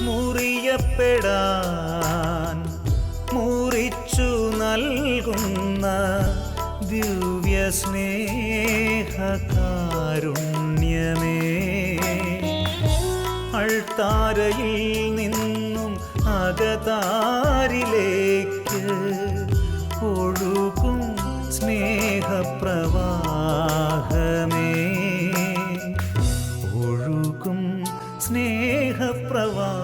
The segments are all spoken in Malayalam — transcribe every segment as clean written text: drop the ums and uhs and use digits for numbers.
മുറിയപ്പെടാൻ മുറിച്ചു നൽകുന്ന ദിവ്യ സ്നേഹകാരുണ്യമേ, അൾത്താരയിൽ നിന്നും അകതാരിലേക്ക് ഒഴുകും സ്നേഹപ്രവാഹമേ, ഒഴുകും സ്നേഹപ്രവാഹമേ.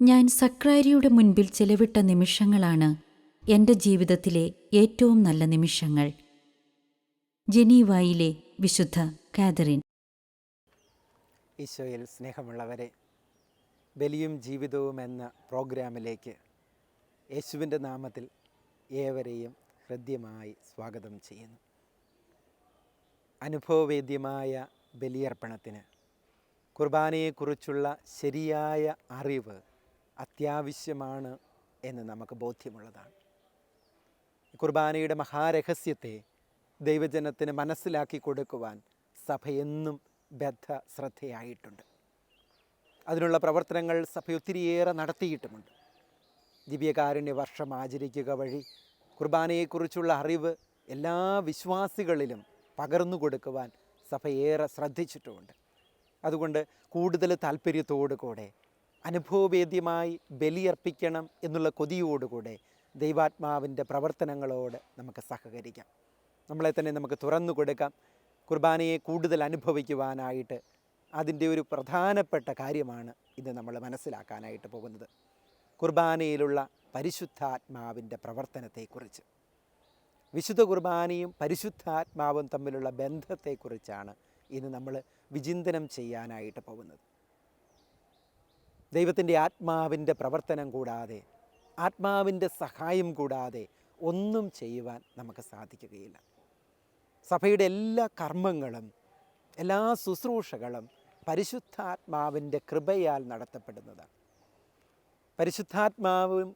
ഞാൻ സക്രാരിയുടെ മുൻപിൽ ചെലവിട്ട നിമിഷങ്ങളാണ് എൻ്റെ ജീവിതത്തിലെ ഏറ്റവും നല്ല നിമിഷങ്ങൾ. ജനീവായിലെ വിശുദ്ധ കാതറിൻ. ഈശോയിൽ സ്നേഹമുള്ളവരെ, ബലിയും ജീവിതവും എന്ന പ്രോഗ്രാമിലേക്ക് യേശുവിൻ്റെ നാമത്തിൽ ഏവരെയും ഹൃദ്യമായി സ്വാഗതം ചെയ്യുന്നു. അനുഭവവേദ്യമായ ബലിയർപ്പണത്തിന് കുർബാനയെക്കുറിച്ചുള്ള ശരിയായ അറിവ് അത്യാവശ്യമാണ് എന്ന് നമുക്ക് ബോധ്യമുള്ളതാണ്. കുർബാനയുടെ മഹാരഹസ്യത്തെ ദൈവജനത്തിന് മനസ്സിലാക്കി കൊടുക്കുവാൻ സഭ എന്നും ബദ്ധശ്രദ്ധയായിട്ടുണ്ട്. അതിനുള്ള പ്രവർത്തനങ്ങൾ സഭ ഒത്തിരിയേറെ നടത്തിയിട്ടുമുണ്ട്. ദിവ്യകാരുണ്യ വർഷം ആചരിക്കുക വഴി കുർബാനയെക്കുറിച്ചുള്ള അറിവ് എല്ലാ വിശ്വാസികളിലും പകർന്നു കൊടുക്കുവാൻ സഭ ഏറെ ശ്രദ്ധിച്ചിട്ടുമുണ്ട്. അതുകൊണ്ട് കൂടുതൽ താല്പര്യത്തോടു കൂടെ അനുഭവവേദ്യമായി ബലിയർപ്പിക്കണം എന്നുള്ള കൊതിയോടുകൂടെ ദൈവാത്മാവിൻ്റെ പ്രവർത്തനങ്ങളോട് നമുക്ക് സഹകരിക്കാം. നമ്മളെ തന്നെ നമുക്ക് തുറന്നു കൊടുക്കാം. കുർബാനയെ കൂടുതൽ അനുഭവിക്കുവാനായിട്ട് അതിൻ്റെ ഒരു പ്രധാനപ്പെട്ട കാര്യമാണ് ഇത് നമ്മൾ മനസ്സിലാക്കാനായിട്ട് പോകുന്നത്. കുർബാനയിലുള്ള പരിശുദ്ധാത്മാവിൻ്റെ പ്രവർത്തനത്തെക്കുറിച്ച്, വിശുദ്ധ കുർബാനയും പരിശുദ്ധാത്മാവും തമ്മിലുള്ള ബന്ധത്തെക്കുറിച്ചാണ് ഇന്ന് നമ്മൾ വിചിന്തനം ചെയ്യാനായിട്ട് പോകുന്നത്. ദൈവത്തിൻ്റെ ആത്മാവിൻ്റെ പ്രവർത്തനം കൂടാതെ, ആത്മാവിൻ്റെ സഹായം കൂടാതെ ഒന്നും ചെയ്യുവാൻ നമുക്ക് സാധിക്കുകയില്ല. സഭയുടെ എല്ലാ കർമ്മങ്ങളും എല്ലാ ശുശ്രൂഷകളും പരിശുദ്ധാത്മാവിൻ്റെ കൃപയാൽ നടത്തപ്പെടുന്നതാണ്. പരിശുദ്ധാത്മാവും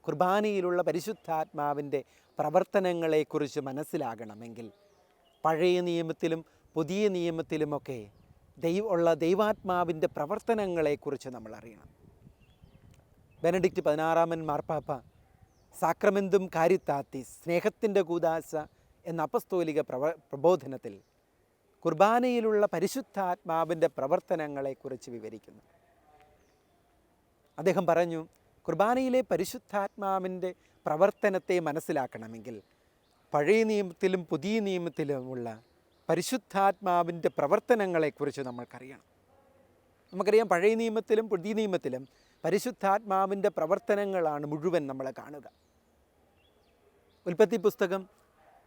കുർബാനയിലുള്ള പരിശുദ്ധാത്മാവിൻ്റെ പ്രവർത്തനങ്ങളെക്കുറിച്ച് മനസ്സിലാകണമെങ്കിൽ പഴയ നിയമത്തിലും പുതിയ നിയമത്തിലുമൊക്കെ ദൈവാത്മാവിൻ്റെ പ്രവർത്തനങ്ങളെക്കുറിച്ച് നമ്മൾ അറിയണം. ബെനഡിക്റ്റ് 16 മാർപ്പാപ്പ സാക്രമെന്തും കാരിത്താത്തിസ്, സ്നേഹത്തിൻ്റെ കൂദാശ എന്ന അപ്പസ്തോലിക പ്രബോധനത്തിൽ കുർബാനയിലുള്ള പരിശുദ്ധാത്മാവിൻ്റെ പ്രവർത്തനങ്ങളെക്കുറിച്ച് വിവരിക്കുന്നു. അദ്ദേഹം പറഞ്ഞു, കുർബാനയിലെ പരിശുദ്ധാത്മാവിൻ്റെ പ്രവർത്തനത്തെ മനസ്സിലാക്കണമെങ്കിൽ പഴയ നിയമത്തിലും പുതിയ നിയമത്തിലുമുള്ള പരിശുദ്ധാത്മാവിൻ്റെ പ്രവർത്തനങ്ങളെക്കുറിച്ച് നമ്മൾക്കറിയണം. നമുക്കറിയാം, പഴയ നിയമത്തിലും പുതിയ നിയമത്തിലും പരിശുദ്ധാത്മാവിൻ്റെ പ്രവർത്തനങ്ങളാണ് മുഴുവൻ നമ്മൾ കാണുക. ഉൽപ്പത്തി പുസ്തകം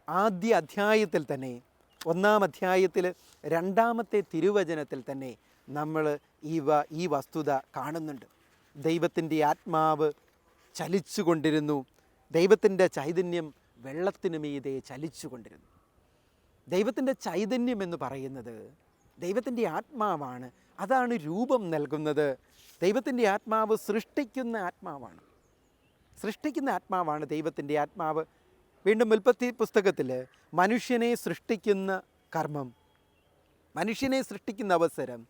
ആദ്യ അധ്യായത്തിൽ തന്നെ, 1-ാം അധ്യായത്തിൽ 2-ാമത്തെ തിരുവചനത്തിൽ തന്നെ നമ്മൾ ഈ വസ്തുത കാണുന്നുണ്ട്. ദൈവത്തിൻ്റെ ആത്മാവ് ചലിച്ചുകൊണ്ടിരുന്നു, ദൈവത്തിൻ്റെ ചൈതന്യം വെള്ളത്തിനു മീതെ ചലിച്ചുകൊണ്ടിരുന്നു. ദൈവത്തിൻ്റെ ചൈതന്യം എന്ന് പറയുന്നത് ദൈവത്തിൻ്റെ ആത്മാവാണ്. അതാണ് രൂപം നൽകുന്നത്. ദൈവത്തിൻ്റെ ആത്മാവ് സൃഷ്ടിക്കുന്ന ആത്മാവാണ്. സൃഷ്ടിക്കുന്ന ആത്മാവാണ് ദൈവത്തിൻ്റെ ആത്മാവ്. വീണ്ടും ഉൽപ്പത്തി പുസ്തകത്തിൽ മനുഷ്യനെ സൃഷ്ടിക്കുന്ന കർമ്മം, മനുഷ്യനെ സൃഷ്ടിക്കുന്ന അവസരം,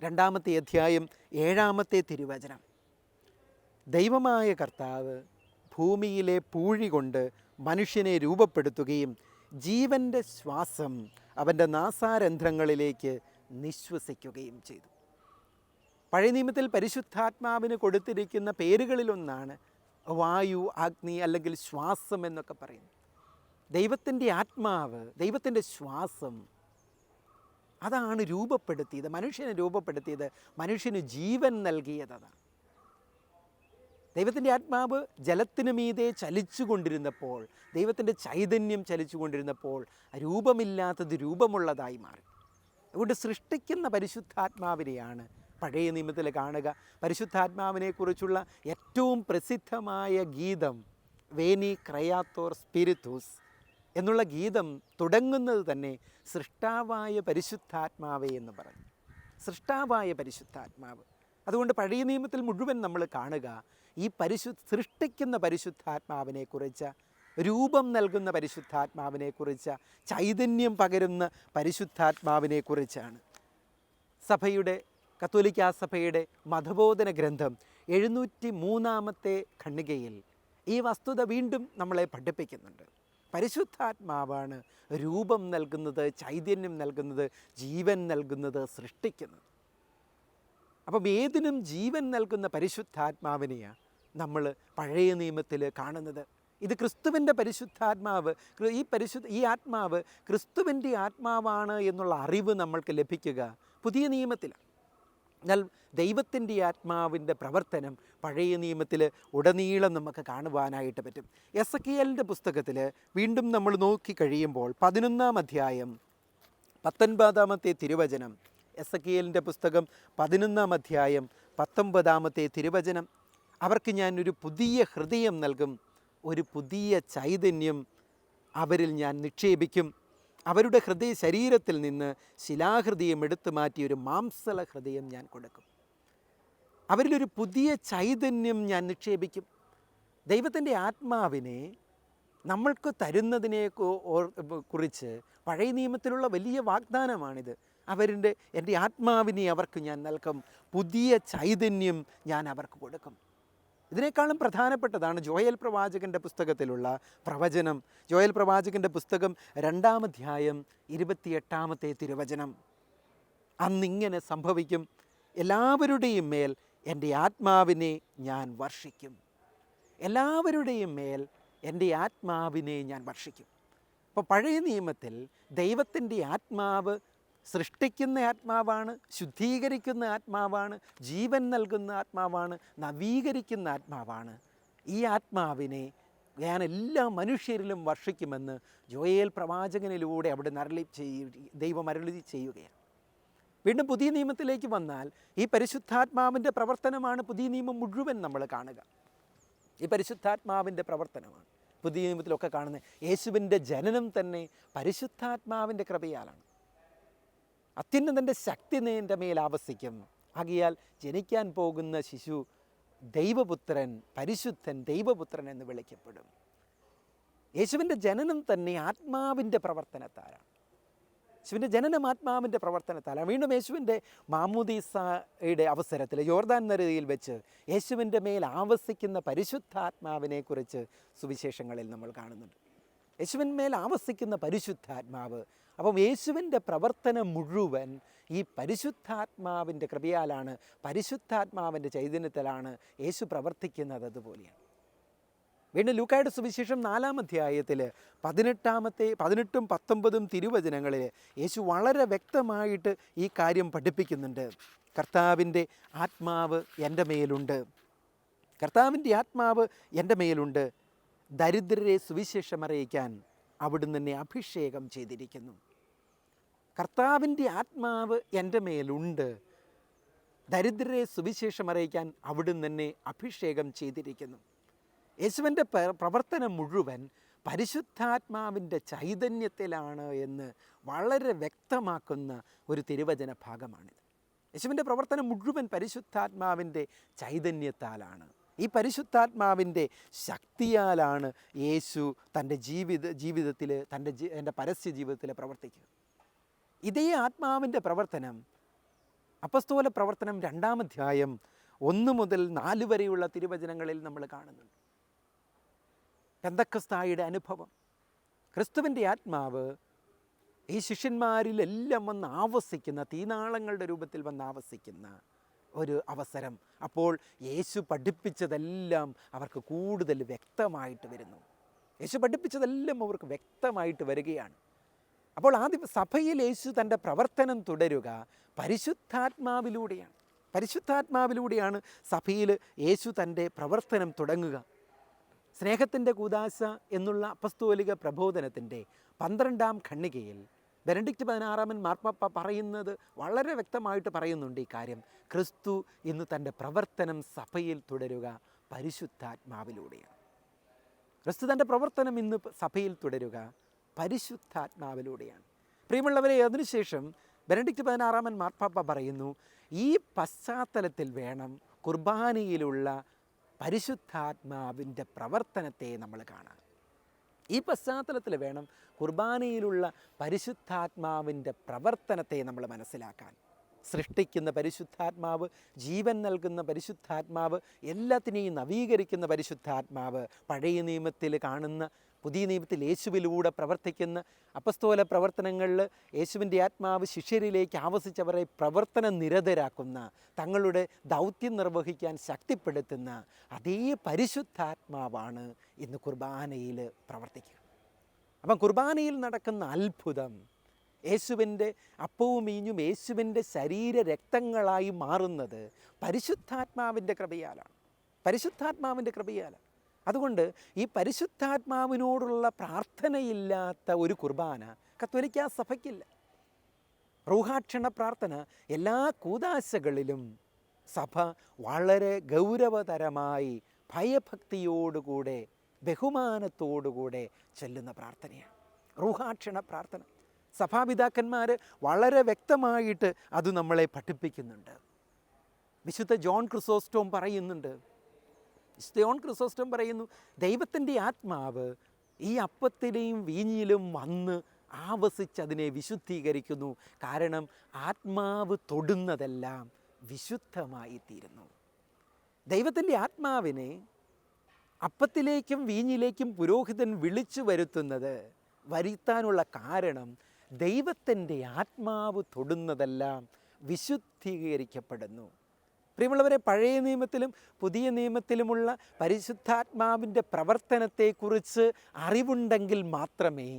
2-ാമത്തെ അധ്യായം 7-ാമത്തെ തിരുവചനം, ദൈവമായ കർത്താവ് ഭൂമിയിലെ പൂഴി കൊണ്ട് മനുഷ്യനെ രൂപപ്പെടുത്തുകയും ജീവൻ്റെ ശ്വാസം അവൻ്റെ നാസാരന്ധ്രങ്ങളിലേക്ക് നിശ്വസിക്കുകയും ചെയ്തു. പഴയ നിയമത്തിൽ പരിശുദ്ധാത്മാവിന് കൊടുത്തിരിക്കുന്ന പേരുകളിലൊന്നാണ് വായു, അഗ്നി അല്ലെങ്കിൽ ശ്വാസം എന്നൊക്കെ പറയുന്നു. ദൈവത്തിൻ്റെ ആത്മാവ്, ദൈവത്തിൻ്റെ ശ്വാസം, അതാണ് രൂപപ്പെടുത്തിയത്, മനുഷ്യനെ രൂപപ്പെടുത്തിയത്, മനുഷ്യന് ജീവൻ നൽകിയത് അതാണ്. ദൈവത്തിൻ്റെ ആത്മാവ് ജലത്തിനു മീതെ ചലിച്ചുകൊണ്ടിരുന്നപ്പോൾ, ദൈവത്തിൻ്റെ ചൈതന്യം ചലിച്ചുകൊണ്ടിരുന്നപ്പോൾ രൂപമില്ലാത്തത് രൂപമുള്ളതായി മാറി. അതുകൊണ്ട് സൃഷ്ടിക്കുന്ന പരിശുദ്ധാത്മാവിനെയാണ് പഴയ നിയമത്തിൽ കാണുക. പരിശുദ്ധാത്മാവിനെക്കുറിച്ചുള്ള ഏറ്റവും പ്രസിദ്ധമായ ഗീതം വേനി ക്രയാത്തോർ സ്പിരിത്തൂസ് എന്നുള്ള ഗീതം തുടങ്ങുന്നത് തന്നെ സൃഷ്ടാവായ പരിശുദ്ധാത്മാവേ എന്ന് പറഞ്ഞു. സൃഷ്ടാവായ പരിശുദ്ധാത്മാവ്, അതുകൊണ്ട് പഴയ നിയമത്തിൽ മുഴുവൻ നമ്മൾ കാണുക ഈ സൃഷ്ടിക്കുന്ന പരിശുദ്ധാത്മാവിനെക്കുറിച്ച്, രൂപം നൽകുന്ന പരിശുദ്ധാത്മാവിനെക്കുറിച്ച്, ചൈതന്യം പകരുന്ന പരിശുദ്ധാത്മാവിനെക്കുറിച്ചാണ്. സഭയുടെ കത്തോലിക്കാ സഭയുടെ മതബോധന ഗ്രന്ഥം 703 ഖണ്ഡികയിൽ ഈ വസ്തുത വീണ്ടും നമ്മളെ പഠിപ്പിക്കുന്നുണ്ട്. പരിശുദ്ധാത്മാവാണ് രൂപം നൽകുന്നത്, ചൈതന്യം നൽകുന്നത്, ജീവൻ നൽകുന്നത്, സൃഷ്ടിക്കുന്നത്. അപ്പം ഏതിനും ജീവൻ നൽകുന്ന പരിശുദ്ധാത്മാവിനെയാണ് നമ്മൾ പഴയ നിയമത്തിൽ കാണുന്നത്. ഇത് ക്രിസ്തുവിൻ്റെ പരിശുദ്ധാത്മാവ്, ഈ ആത്മാവ് ക്രിസ്തുവിൻ്റെ ആത്മാവാണ് എന്നുള്ള അറിവ് നമ്മൾക്ക് ലഭിക്കുക പുതിയ നിയമത്തിലാണ്. എന്നാൽ ദൈവത്തിൻ്റെ ആത്മാവിൻ്റെ പ്രവർത്തനം പഴയ നിയമത്തിൽ ഉടനീളം നമുക്ക് കാണുവാനായിട്ട് പറ്റും. എസെക്കിയേലിൻ്റെ പുസ്തകത്തിൽ വീണ്ടും നമ്മൾ നോക്കിക്കഴിയുമ്പോൾ 11-ാം അധ്യായം 19-ാമത്തെ തിരുവചനം, എസെക്കിയേലിൻ്റെ പുസ്തകം 11-ാം അധ്യായം 19-ാമത്തെ തിരുവചനം, അവർക്ക് ഞാൻ ഒരു പുതിയ ഹൃദയം നൽകും, ഒരു പുതിയ ചൈതന്യം അവരിൽ ഞാൻ നിക്ഷേപിക്കും, അവരുടെ ശരീരത്തിൽ നിന്ന് ശിലാഹൃദയം എടുത്തു മാറ്റി ഒരു മാംസള ഹൃദയം ഞാൻ കൊടുക്കും. അവരിലൊരു പുതിയ ചൈതന്യം ഞാൻ നിക്ഷേപിക്കും. ദൈവത്തിൻ്റെ ആത്മാവിനെ നമ്മൾക്ക് തരുന്നതിനെ കുറിച്ച് പഴയ നിയമത്തിലുള്ള വലിയ വാഗ്ദാനമാണിത്. എൻ്റെ ആത്മാവിനെ അവർക്ക് ഞാൻ നൽകും, പുതിയ ചൈതന്യം ഞാൻ അവർക്ക് കൊടുക്കും. ഇതിനേക്കാളും പ്രധാനപ്പെട്ടതാണ് ജോയേൽ പ്രവാചകൻ്റെ പുസ്തകത്തിലുള്ള പ്രവചനം. ജോയേൽ പ്രവാചകൻ്റെ പുസ്തകം 2-ാം അധ്യായം 28-ാമത്തെ തിരുവചനം. അന്നിങ്ങനെ സംഭവിക്കും, എല്ലാവരുടെയും മേൽ എൻ്റെ ആത്മാവിനെ ഞാൻ വർഷിക്കും. എല്ലാവരുടെയും മേൽ എൻ്റെ ആത്മാവിനെ ഞാൻ വർഷിക്കും. അപ്പോൾ പഴയ നിയമത്തിൽ ദൈവത്തിൻ്റെ ആത്മാവ് സൃഷ്ടിക്കുന്ന ആത്മാവാണ്, ശുദ്ധീകരിക്കുന്ന ആത്മാവാണ്, ജീവൻ നൽകുന്ന ആത്മാവാണ്, നവീകരിക്കുന്ന ആത്മാവാണ്. ഈ ആത്മാവിനെ ഞാൻ എല്ലാ മനുഷ്യരിലും വർഷിക്കുമെന്ന് ജോയേൽ പ്രവാചകനിലൂടെ അവിടെ ദൈവം അരുളി ചെയ്യുകയാണ്. വീണ്ടും പുതിയ നിയമത്തിലേക്ക് വന്നാൽ ഈ പരിശുദ്ധാത്മാവിൻ്റെ പ്രവർത്തനമാണ് പുതിയ നിയമം മുഴുവൻ നമ്മൾ കാണുക. ഈ പരിശുദ്ധാത്മാവിൻ്റെ പ്രവർത്തനമാണ് പുതിയ നിയമത്തിലൊക്കെ കാണുന്നത്. യേശുവിൻ്റെ ജനനം തന്നെ പരിശുദ്ധാത്മാവിൻ്റെ കൃപയാലാണ്. അത്യുന്നതൻ്റെ ശക്തി നിൻ്റെ മേൽ ആവസിക്കും, ആകയാൽ ജനിക്കാൻ പോകുന്ന ശിശു ദൈവപുത്രൻ, പരിശുദ്ധൻ, ദൈവപുത്രൻ എന്ന് വിളിക്കപ്പെടും. യേശുവിൻ്റെ ജനനം തന്നെ ആത്മാവിൻ്റെ പ്രവർത്തനത്താലാണ്. യേശുവിൻ്റെ ജനനം ആത്മാവിൻ്റെ പ്രവർത്തനത്താലാണ്. വീണ്ടും യേശുവിൻ്റെ മാമോദീസയുടെ അവസരത്തിൽ യോർദാൻ നദിയിൽ വെച്ച് യേശുവിൻ്റെ മേൽ ആവസിക്കുന്ന പരിശുദ്ധാത്മാവിനെക്കുറിച്ച് സുവിശേഷങ്ങളിൽ നമ്മൾ കാണുന്നുണ്ട്. യേശുവിൻ മേൽ ആവസിക്കുന്ന പരിശുദ്ധാത്മാവ്. അപ്പം യേശുവിൻ്റെ പ്രവർത്തനം മുഴുവൻ ഈ പരിശുദ്ധാത്മാവിൻ്റെ കൃപയാലാണ്, പരിശുദ്ധാത്മാവിൻ്റെ ചൈതന്യത്തിലാണ് യേശു പ്രവർത്തിക്കുന്നത്. അതുപോലെയാണ് വീണ്ടും ലൂക്കായുടെ സുവിശേഷം 4-ാം അധ്യായത്തിൽ 18-ും 19-ഉം തിരുവചനങ്ങളിൽ യേശു വളരെ വ്യക്തമായിട്ട് ഈ കാര്യം പഠിപ്പിക്കുന്നുണ്ട്. കർത്താവിൻ്റെ ആത്മാവ് എൻ്റെ മേലുണ്ട്, കർത്താവിൻ്റെ ആത്മാവ് എൻ്റെ മേലുണ്ട്, ദരിദ്രരെ സുവിശേഷം അറിയിക്കാൻ അവിടുന്ന് എന്നെ അഭിഷേകം ചെയ്തിരിക്കുന്നു. കർത്താവിൻ്റെ ആത്മാവ് എൻ്റെ മേലുണ്ട്, ദരിദ്രരെ സുവിശേഷം അറിയിക്കാൻ അവിടുന്ന് എന്നെ അഭിഷേകം ചെയ്തിരിക്കുന്നു. യേശുവിൻ്റെ പ്രവർത്തനം മുഴുവൻ പരിശുദ്ധാത്മാവിൻ്റെ ചൈതന്യത്തിലാണ് എന്ന് വളരെ വ്യക്തമാക്കുന്ന ഒരു തിരുവചന ഭാഗമാണിത്. യേശുവിൻ്റെ പ്രവർത്തനം മുഴുവൻ പരിശുദ്ധാത്മാവിൻ്റെ ചൈതന്യത്താലാണ്. ഈ പരിശുദ്ധാത്മാവിൻ്റെ ശക്തിയാലാണ് യേശു തൻ്റെ ജീവിതത്തിൽ തൻ്റെ പരസ്യ ജീവിതത്തിൽ പ്രവർത്തിക്കുക. ഇതേ ആത്മാവിൻ്റെ പ്രവർത്തനം അപ്പസ്തോല പ്രവർത്തനം 2-ാം അധ്യായം 1 മുതൽ 4 വരെയുള്ള തിരുവചനങ്ങളിൽ നമ്മൾ കാണുന്നുണ്ട്. പെന്തക്കസ്തായുടെ അനുഭവം, ക്രിസ്തുവിൻ്റെ ആത്മാവ് ഈ ശിഷ്യന്മാരിലെല്ലാം വന്ന് ആവസിക്കുന്ന, തീനാളങ്ങളുടെ രൂപത്തിൽ വന്ന് ആവസിക്കുന്ന ഒരു അവസരം. അപ്പോൾ യേശു പഠിപ്പിച്ചതെല്ലാം അവർക്ക് കൂടുതൽ വ്യക്തമായിട്ട് വരുന്നു. യേശു പഠിപ്പിച്ചതെല്ലാം അവർക്ക് വ്യക്തമായിട്ട് വരികയാണ്. അപ്പോൾ ആദ്യം സഭയിൽ യേശു തൻ്റെ പ്രവർത്തനം തുടരുക പരിശുദ്ധാത്മാവിലൂടെയാണ്. പരിശുദ്ധാത്മാവിലൂടെയാണ് സഭയിൽ യേശു തൻ്റെ പ്രവർത്തനം തുടങ്ങുക. സ്നേഹത്തിൻ്റെ കൂദാശ എന്നുള്ള അപ്പസ്തോലിക പ്രബോധനത്തിൻ്റെ 12-ാം ഖണ്ഡികയിൽ ബെനഡിക്റ്റ് 16-ാമൻ മാർപ്പാപ്പ പറയുന്നത് വളരെ വ്യക്തമായിട്ട് പറയുന്നുണ്ട് ഈ കാര്യം. ക്രിസ്തു ഇന്ന് തൻ്റെ പ്രവർത്തനം സഭയിൽ തുടരുക പരിശുദ്ധാത്മാവിലൂടെയാണ്. ക്രിസ്തു തൻ്റെ പ്രവർത്തനം ഇന്ന് സഭയിൽ തുടരുക പരിശുദ്ധാത്മാവിലൂടെയാണ്. പ്രിയമുള്ളവരെ, അതിനുശേഷം ബെനഡിക്റ്റ് 16-ാമൻ മാർപ്പാപ്പ പറയുന്നു, ഈ പശ്ചാത്തലത്തിൽ വേണം കുർബാനയിലുള്ള പരിശുദ്ധാത്മാവിൻ്റെ പ്രവർത്തനത്തെ നമ്മൾ കാണാൻ. ഈ പശ്ചാത്തലത്തിൽ വേണം കുർബാനയിലുള്ള പരിശുദ്ധാത്മാവിൻ്റെ പ്രവർത്തനത്തെ നമ്മൾ മനസ്സിലാക്കാൻ. സൃഷ്ടിക്കുന്ന പരിശുദ്ധാത്മാവ്, ജീവൻ നൽകുന്ന പരിശുദ്ധാത്മാവ്, എല്ലാത്തിനെയും നവീകരിക്കുന്ന പരിശുദ്ധാത്മാവ്, പഴയ നിയമത്തിൽ കാണുന്ന, പുതിയ നിയമത്തിൽ യേശുവിലൂടെ പ്രവർത്തിക്കുന്ന അപ്പസ്തോല പ്രവർത്തനങ്ങളിൽ യേശുവിൻ്റെ ആത്മാവ് ശിഷ്യരിലേക്ക് ആവസിച്ചവരെ പ്രവർത്തന നിരതരാക്കുന്ന, തങ്ങളുടെ ദൗത്യം നിർവഹിക്കാൻ ശക്തിപ്പെടുത്തുന്ന അതേ പരിശുദ്ധാത്മാവാണ് ഇന്ന് കുർബാനയിൽ പ്രവർത്തിക്കുക. അപ്പം കുർബാനയിൽ നടക്കുന്ന അത്ഭുതം, യേശുവിൻ്റെ അപ്പവും വീഞ്ഞും യേശുവിൻ്റെ ശരീര രക്തങ്ങളായി മാറുന്നത് പരിശുദ്ധാത്മാവിൻ്റെ കൃപയാലാണ്. പരിശുദ്ധാത്മാവിൻ്റെ കൃപയാലാണ്. അതുകൊണ്ട് ഈ പരിശുദ്ധാത്മാവിനോടുള്ള പ്രാർത്ഥനയില്ലാത്ത ഒരു കുർബാന കത്തോലിക്കാ സഭയ്ക്കില്ല. റൂഹാക്ഷണ പ്രാർത്ഥന എല്ലാ കൂദാശകളിലും സഭ വളരെ ഗൗരവതരമായി ഭയഭക്തിയോടുകൂടെ ബഹുമാനത്തോടുകൂടെ ചൊല്ലുന്ന പ്രാർത്ഥനയാണ് റൂഹാക്ഷണ പ്രാർത്ഥന. സഭാപിതാക്കന്മാർ വളരെ വ്യക്തമായിട്ട് അത് നമ്മളെ പഠിപ്പിക്കുന്നുണ്ട്. വിശുദ്ധ ജോൺ ക്രിസോസ്റ്റോം പറയുന്നുണ്ട്, പറയുന്നു, ദൈവത്തിൻ്റെ ആത്മാവ് ഈ അപ്പത്തിലെയും വീഞ്ഞിലും വന്ന് ആവസിച്ചതിനെ വിശുദ്ധീകരിക്കുന്നു. കാരണം ആത്മാവ് തൊടുന്നതെല്ലാം വിശുദ്ധമായി തീരുന്നു. ദൈവത്തിൻ്റെ ആത്മാവിനെ അപ്പത്തിലേക്കും വീഞ്ഞിലേക്കും പുരോഹിതൻ വിളിച്ചു വരുത്താനുള്ള കാരണം ദൈവത്തിൻ്റെ ആത്മാവ് തൊടുന്നതെല്ലാം വിശുദ്ധീകരിക്കപ്പെടുന്നു. പ്രിയമുള്ളവരെ, പഴയ നിയമത്തിലും പുതിയ നിയമത്തിലുമുള്ള പരിശുദ്ധാത്മാവിൻ്റെ പ്രവർത്തനത്തെക്കുറിച്ച് അറിവുണ്ടെങ്കിൽ മാത്രമേ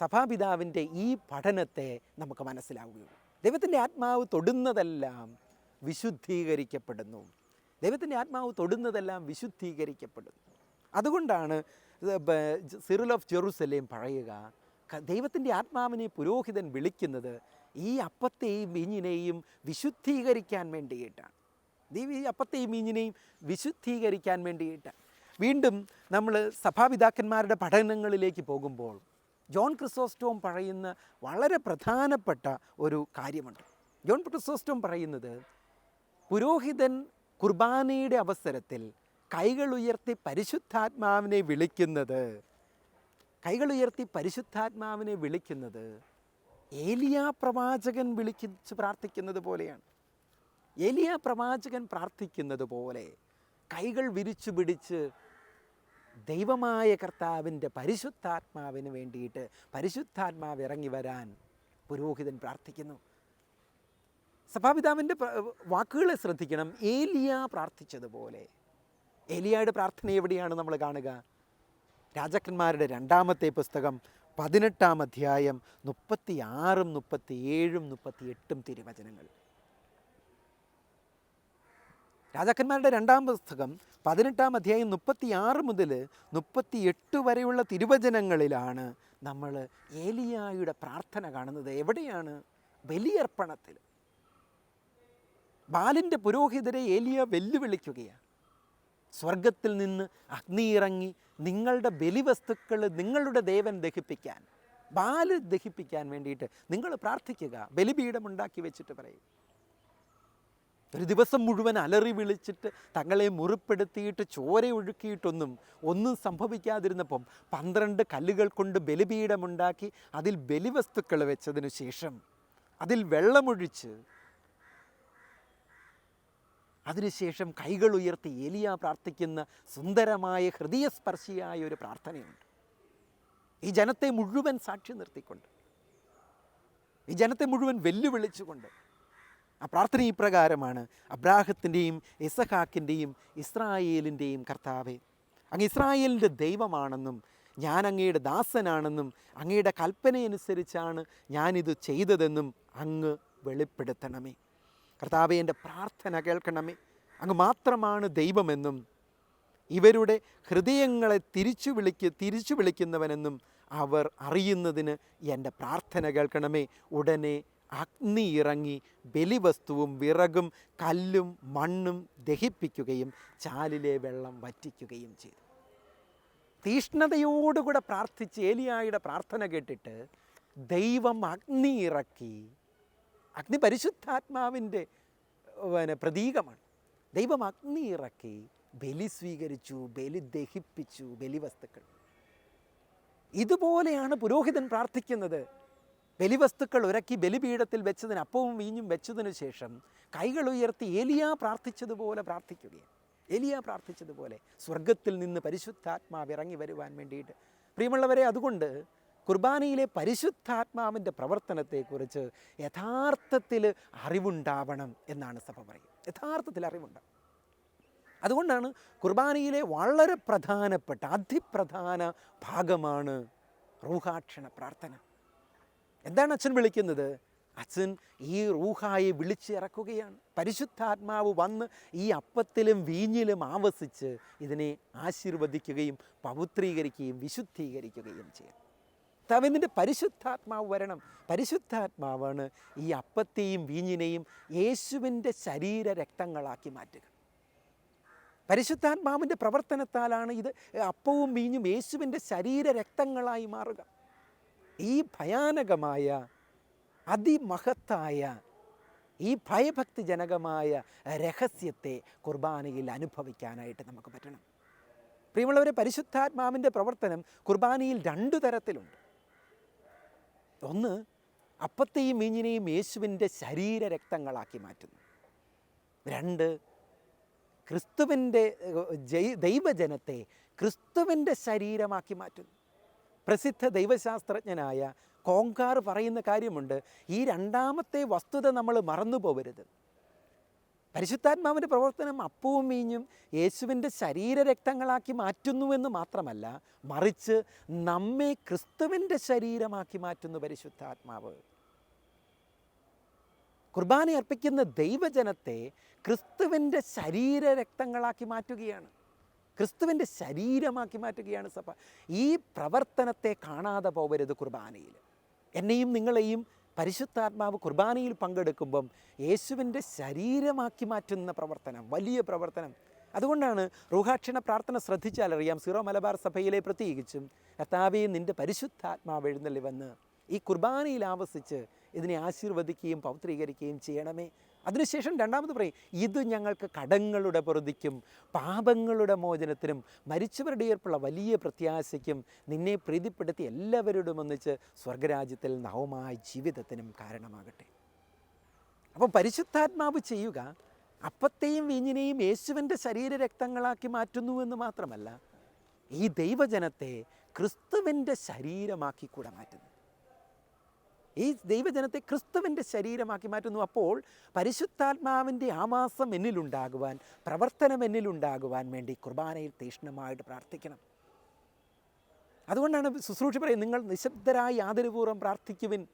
സഭാപിതാവിൻ്റെ ഈ പഠനത്തെ നമുക്ക് മനസ്സിലാവുകയുള്ളൂ. ദൈവത്തിൻ്റെ ആത്മാവ് തൊടുന്നതെല്ലാം വിശുദ്ധീകരിക്കപ്പെടുന്നു. ദൈവത്തിൻ്റെ ആത്മാവ് തൊടുന്നതെല്ലാം വിശുദ്ധീകരിക്കപ്പെടുന്നു. അതുകൊണ്ടാണ് സിറിൽ ഓഫ് ജെറുസലേം പറയുക, ദൈവത്തിൻ്റെ ആത്മാവിനെ പുരോഹിതൻ വിളിക്കുന്നത് ഈ അപ്പത്തെയും വീഞ്ഞിനെയും വിശുദ്ധീകരിക്കാൻ വേണ്ടിയിട്ടാണ്. ഈ അപ്പത്തെയും വീഞ്ഞിനെയും വിശുദ്ധീകരിക്കാൻ വേണ്ടിയിട്ടാണ്. വീണ്ടും നമ്മൾ സഭാപിതാക്കന്മാരുടെ പഠനങ്ങളിലേക്ക് പോകുമ്പോൾ ജോൺ ക്രിസോസ്റ്റോം പറയുന്ന വളരെ പ്രധാനപ്പെട്ട ഒരു കാര്യമുണ്ട്. ജോൺ ക്രിസോസ്റ്റോം പറയുന്നത്, പുരോഹിതൻ കുർബാനയുടെ അവസരത്തിൽ കൈകൾ ഉയർത്തി പരിശുദ്ധാത്മാവിനെ വിളിക്കുന്നത് ഏലിയാ പ്രവാചകൻ വിളിച്ച് പ്രാർത്ഥിക്കുന്നത് പോലെയാണ്. ഏലിയാ പ്രവാചകൻ പ്രാർത്ഥിക്കുന്നത് പോലെ കൈകൾ വിരിച്ചു പിടിച്ച് ദൈവമായ കർത്താവിൻ്റെ പരിശുദ്ധാത്മാവിന് വേണ്ടിയിട്ട് പരിശുദ്ധാത്മാവ് ഇറങ്ങി വരാൻ പുരോഹിതൻ പ്രാർത്ഥിക്കുന്നു. സഭാപിതാവിൻ്റെ വാക്കുകളെ ശ്രദ്ധിക്കണം. ഏലിയാ പ്രാർത്ഥിച്ചതുപോലെ. ഏലിയായുടെ പ്രാർത്ഥന എവിടെയാണ് നമ്മൾ കാണുക? രാജാക്കന്മാരുടെ 2-ാമത്തെ പുസ്തകം 18-ാം അധ്യായം 36, 37, 38 തിരുവചനങ്ങൾ. രാജാക്കന്മാരുടെ 2-ാം പുസ്തകം 18-ാം അധ്യായം 36 മുതൽ 38 വരെയുള്ള തിരുവചനങ്ങളിലാണ് നമ്മൾ ഏലിയായുടെ പ്രാർത്ഥന കാണുന്നത്. എവിടെയാണ്? ബലിയർപ്പണത്തിൽ. ബാലിൻ്റെ പുരോഹിതരെ ഏലിയ വെല്ലുവിളിക്കുകയാണ്. സ്വർഗത്തിൽ നിന്ന് അഗ്നി ഇറങ്ങി നിങ്ങളുടെ ബലിവസ്തുക്കൾ നിങ്ങളുടെ ദേവൻ ദഹിപ്പിക്കാൻ, ബാല് ദഹിപ്പിക്കാൻ വേണ്ടിയിട്ട് നിങ്ങൾ പ്രാർത്ഥിക്കുക. ബലിപീഠമുണ്ടാക്കി വെച്ചിട്ട് പറയും. ഒരു ദിവസം മുഴുവൻ അലറി വിളിച്ചിട്ട് തങ്ങളെ മുറിപ്പെടുത്തിയിട്ട് ചോര ഒഴുക്കിയിട്ടൊന്നും സംഭവിക്കാതിരുന്നപ്പം 12 കല്ലുകൾ കൊണ്ട് ബലിപീഠമുണ്ടാക്കി അതിൽ ബലിവസ്തുക്കൾ വെച്ചതിനു ശേഷം അതിൽ വെള്ളമൊഴിച്ച് അതിനുശേഷം കൈകൾ ഉയർത്തി ഏലിയ പ്രാർത്ഥിക്കുന്ന സുന്ദരമായ ഹൃദയസ്പർശിയായ ഒരു പ്രാർത്ഥനയുണ്ട്. ഈ ജനത്തെ മുഴുവൻ സാക്ഷി നിർത്തിക്കൊണ്ട്, ഈ ജനത്തെ മുഴുവൻ വെല്ലുവിളിച്ചുകൊണ്ട് ആ പ്രാർത്ഥന ഇപ്രകാരമാണ്: അബ്രാഹത്തിൻ്റെയും ഇസഹാക്കിൻ്റെയും ഇസ്രായേലിൻ്റെയും കർത്താവേ, അങ്ങ് ഇസ്രായേലിൻ്റെ ദൈവമാണെന്നും ഞാൻ അങ്ങയുടെ ദാസനാണെന്നും അങ്ങയുടെ കൽപ്പനയനുസരിച്ചാണ് ഞാനിത് ചെയ്തതെന്നും അങ്ങ് വെളിപ്പെടുത്തണമേ. കർത്താവേ, എൻ്റെ പ്രാർത്ഥന കേൾക്കണമേ. അങ്ങ് മാത്രമാണ് ദൈവമെന്നും ഇവരുടെ ഹൃദയങ്ങളെ തിരിച്ചു വിളിക്കുന്നവനെന്നും അവർ അറിയുന്നതിന് എൻ്റെ പ്രാർത്ഥന കേൾക്കണമേ. ഉടനെ അഗ്നി ഇറങ്ങി ബലിവസ്തുവും വിറകും കല്ലും മണ്ണും ദഹിപ്പിക്കുകയും ചാലിലെ വെള്ളം വറ്റിക്കുകയും ചെയ്തു. തീഷ്ണതയോടുകൂടെ പ്രാർത്ഥിച്ച് ഏലിയായുടെ പ്രാർത്ഥന കേട്ടിട്ട് ദൈവം അഗ്നി ഇറക്കി അഗ്നി പരിശുദ്ധാത്മാവിൻ്റെ പ്രതീകമാണ്. ദൈവം അഗ്നി ഇറക്കി ബലി സ്വീകരിച്ചു, ബലി ദഹിപ്പിച്ചു, ബലിവസ്തുക്കൾ. ഇതുപോലെയാണ് പുരോഹിതൻ പ്രാർത്ഥിക്കുന്നത്. ബലിവസ്തുക്കൾ ഉരക്കി ബലിപീഠത്തിൽ വെച്ചതിന് അപ്പവും വീഞ്ഞും വെച്ചതിനു ശേഷം കൈകൾ ഉയർത്തി ഏലിയ പ്രാർത്ഥിച്ചതുപോലെ പ്രാർത്ഥിക്കുകയാണ്. ഏലിയ പ്രാർത്ഥിച്ചതുപോലെ സ്വർഗത്തിൽ നിന്ന് പരിശുദ്ധാത്മാവ് ഇറങ്ങി വരുവാൻ വേണ്ടിയിട്ട്. പ്രിയമുള്ളവരെ, അതുകൊണ്ട് കുർബാനയിലെ പരിശുദ്ധാത്മാവിൻ്റെ പ്രവർത്തനത്തെക്കുറിച്ച് യഥാർത്ഥത്തിൽ അറിവുണ്ടാവണം എന്നാണ് സഭ പറയുന്നത്. യഥാർത്ഥത്തിൽ അറിവുണ്ടാവും. അതുകൊണ്ടാണ് കുർബാനയിലെ വളരെ പ്രധാനപ്പെട്ട അതിപ്രധാന ഭാഗമാണ് റൂഹാക്ഷണ പ്രാർത്ഥന. എന്താണ് അച്ഛൻ വിളിക്കുന്നത്? അച്ഛൻ ഈ റൂഹായെ വിളിച്ചിറക്കുകയാണ്. പരിശുദ്ധാത്മാവ് വന്ന് ഈ അപ്പത്തിലും വീഞ്ഞിലും ആവസിച്ച് ഇതിനെ ആശീർവദിക്കുകയും പവിത്രീകരിക്കുകയും വിശുദ്ധീകരിക്കുകയും ചെയ്യും. തവനിൻ്റെ പരിശുദ്ധാത്മാവ് വരണം. പരിശുദ്ധാത്മാവാണ് ഈ അപ്പത്തെയും വീഞ്ഞിനെയും യേശുവിൻ്റെ ശരീര രക്തങ്ങളാക്കി മാറ്റുക. പരിശുദ്ധാത്മാവിൻ്റെ പ്രവർത്തനത്താലാണ് ഇത് അപ്പവും വീഞ്ഞും യേശുവിൻ്റെ ശരീര രക്തങ്ങളായി മാറുക. ഈ ഭയാനകമായ അതിമഹത്തായ ഈ ഭയഭക്തിജനകമായ രഹസ്യത്തെ കുർബാനയിൽ അനുഭവിക്കാനായിട്ട് നമുക്ക് പറ്റണം. പ്രിയമുള്ളവരെ, പരിശുദ്ധാത്മാവിൻ്റെ പ്രവർത്തനം കുർബാനയിൽ 2 തരത്തിലുണ്ട്. ഒന്ന്, അപ്പത്തെയും വീഞ്ഞിനെയും യേശുവിൻ്റെ ശരീര രക്തങ്ങളാക്കി മാറ്റുന്നു. 2, ക്രിസ്തുവിൻ്റെ ദൈവജനത്തെ ക്രിസ്തുവിൻ്റെ ശരീരമാക്കി മാറ്റുന്നു. പ്രസിദ്ധ ദൈവശാസ്ത്രജ്ഞനായ കോങ്കാർ പറയുന്ന കാര്യമുണ്ട്. ഈ രണ്ടാമത്തെ വസ്തുത നമ്മൾ മറന്നു പോകരുത്. പരിശുദ്ധാത്മാവിൻ്റെ പ്രവർത്തനം അപ്പവും വീഞ്ഞും യേശുവിൻ്റെ ശരീരരക്തങ്ങളാക്കി മാറ്റുന്നുവെന്ന് മാത്രമല്ല, മറിച്ച് നമ്മെ ക്രിസ്തുവിൻ്റെ ശരീരമാക്കി മാറ്റുന്നു പരിശുദ്ധാത്മാവ്. കുർബാന അർപ്പിക്കുന്ന ദൈവജനത്തെ ക്രിസ്തുവിൻ്റെ ശരീരരക്തങ്ങളാക്കി മാറ്റുകയാണ്, ക്രിസ്തുവിൻ്റെ ശരീരമാക്കി മാറ്റുകയാണ് സഭ. ഈ പ്രവർത്തനത്തെ കാണാതെ പോകരുത്. കുർബാനയിൽ എന്നെയും നിങ്ങളെയും പരിശുദ്ധാത്മാവ് കുർബാനയിൽ പങ്കെടുക്കുമ്പം യേശുവിൻ്റെ ശരീരമാക്കി മാറ്റുന്ന പ്രവർത്തനം, വലിയ പ്രവർത്തനം. അതുകൊണ്ടാണ് റൂഹാക്ഷണ പ്രാർത്ഥന ശ്രദ്ധിച്ചാലറിയാം. സീറോ മലബാർ സഭയിലെ പ്രത്യേകിച്ചും കർത്താവേ നിൻ്റെ പരിശുദ്ധാത്മാവ് എഴുന്നള്ളി വന്ന് ഈ കുർബാനയിൽ ആവസിച്ച് ഇതിനെ ആശീർവദിക്കുകയും പൗത്രീകരിക്കുകയും ചെയ്യണമേ. അതിനുശേഷം രണ്ടാമത് പറയും, ഇത് ഞങ്ങൾക്ക് കടങ്ങളുടെ പൊറുതിക്കും പാപങ്ങളുടെ മോചനത്തിനും മരിച്ചവരുടെ ഏർപ്പുള്ള വലിയ പ്രത്യാശയ്ക്കും നിന്നെ പ്രീതിപ്പെടുത്തി എല്ലാവരോടും ഒന്നിച്ച് സ്വർഗരാജ്യത്തിൽ നവമായ ജീവിതത്തിനും കാരണമാകട്ടെ. അപ്പോൾ പരിശുദ്ധാത്മാവ് ചെയ്യുക അപ്പത്തെയും വീഞ്ഞിനെയും യേശുവിൻ്റെ ശരീരരക്തങ്ങളാക്കി മാറ്റുന്നുവെന്ന് മാത്രമല്ല, ഈ ദൈവജനത്തെ ക്രിസ്തുവിൻ്റെ ശരീരമാക്കി കൂടെ മാറ്റുന്നു. ഈ ദൈവജനത്തെ ക്രിസ്തുവിൻ്റെ ശരീരമാക്കി മാറ്റുന്നു. അപ്പോൾ പരിശുദ്ധാത്മാവിൻ്റെ ആവാസം എന്നിലുണ്ടാകുവാൻ, പ്രവർത്തനം എന്നിലുണ്ടാകുവാൻ വേണ്ടി കുർബാനയിൽ തീക്ഷ്ണമായിട്ട് പ്രാർത്ഥിക്കണം. അതുകൊണ്ടാണ് ശുശ്രൂഷ പറയും, നിങ്ങൾ നിശബ്ദരായി ആദരപൂർവ്വം പ്രാർത്ഥിക്കുവിൻ.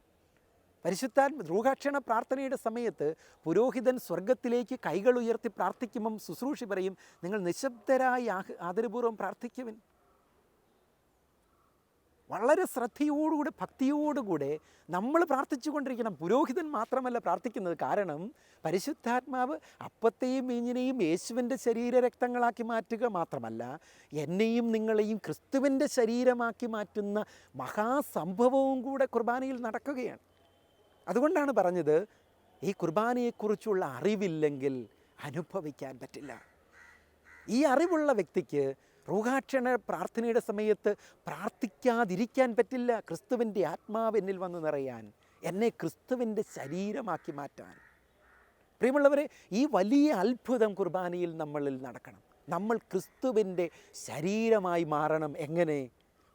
റൂഹാക്ഷണ പ്രാർത്ഥനയുടെ സമയത്ത് പുരോഹിതൻ സ്വർഗത്തിലേക്ക് കൈകൾ ഉയർത്തി പ്രാർത്ഥിക്കുമ്പം ശുശ്രൂഷ പറയും, നിങ്ങൾ നിശബ്ദരായി ആദരപൂർവ്വം പ്രാർത്ഥിക്കുവിൻ. വളരെ ശ്രദ്ധയോടുകൂടെ ഭക്തിയോടുകൂടെ നമ്മൾ പ്രാർത്ഥിച്ചു കൊണ്ടിരിക്കണം. പുരോഹിതൻ മാത്രമല്ല പ്രാർത്ഥിക്കുന്നത്. കാരണം പരിശുദ്ധാത്മാവ് അപ്പത്തെയും വീഞ്ഞിനെയും യേശുവിൻ്റെ ശരീരരക്തങ്ങളാക്കി മാറ്റുക മാത്രമല്ല, എന്നെയും നിങ്ങളെയും ക്രിസ്തുവിൻ്റെ ശരീരമാക്കി മാറ്റുന്ന മഹാസംഭവവും കൂടെ കുർബാനയിൽ നടക്കുകയാണ്. അതുകൊണ്ടാണ് പറഞ്ഞത്, ഈ കുർബാനയെക്കുറിച്ചുള്ള അറിവില്ലെങ്കിൽ അനുഭവിക്കാൻ പറ്റില്ല. ഈ അറിവുള്ള വ്യക്തിക്ക് റൂഹാക്ഷണ പ്രാർത്ഥനയുടെ സമയത്ത് പ്രാർത്ഥിക്കാതിരിക്കാൻ പറ്റില്ല. ക്രിസ്തുവിൻ്റെ ആത്മാവ് എന്നിൽ വന്ന് നിറയാൻ, എന്നെ ക്രിസ്തുവിൻ്റെ ശരീരമാക്കി മാറ്റാൻ. പ്രിയമുള്ളവരെ, ഈ വലിയ അത്ഭുതം കുർബാനയിൽ നമ്മളിൽ നടക്കണം. നമ്മൾ ക്രിസ്തുവിൻ്റെ ശരീരമായി മാറണം. എങ്ങനെ?